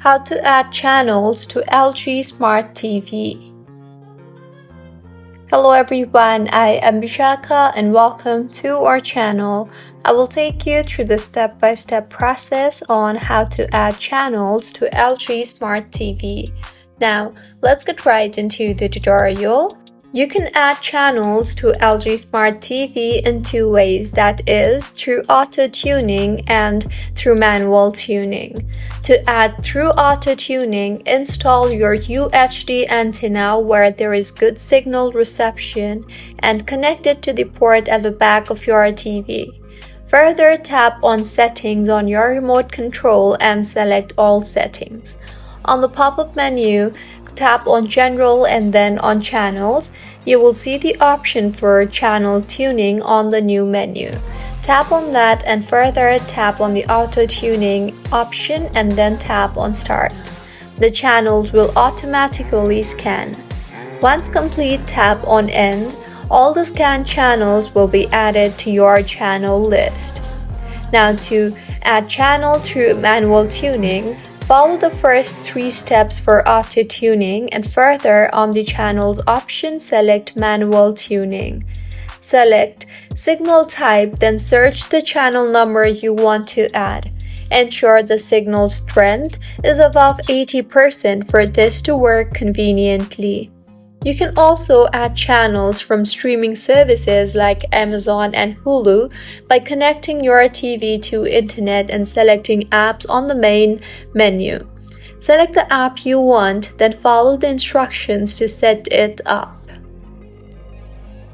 How to add channels to LG Smart TV. Hello everyone, I am Bishaka and welcome to our channel. I will take you through the step-by-step process on how to add channels to LG Smart TV. Now, let's get right into the tutorial. You can add channels to LG Smart TV in two ways, that is, through auto-tuning and through manual tuning. To add through auto-tuning, install your UHD antenna where there is good signal reception and connect it to the port at the back of your TV. Further, tap on Settings on your remote control and select All Settings. On the pop-up menu, tap on General and then on Channels. You will see the option for channel tuning on the new menu. Tap on that and further tap on the auto tuning option and then tap on Start. The channels will automatically scan. Once complete, tap on End. All the scanned channels will be added to your channel list. Now, to add channel through manual tuning, follow the first three steps for auto-tuning and further on the channels option select manual tuning. Select signal type, then search the channel number you want to add. Ensure the signal strength is above 80% for this to work conveniently. You can also add channels from streaming services like Amazon and Hulu by connecting your TV to internet and selecting apps on the main menu. Select the app you want, then follow the instructions to set it up.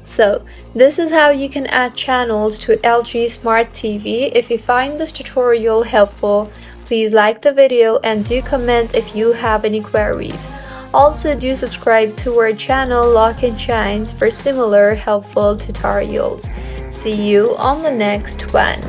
So, this is how you can add channels to LG Smart TV. If you find this tutorial helpful, please like the video and do comment if you have any queries. Also, do subscribe to our channel Lock and Shines for similar helpful tutorials. See you on the next one.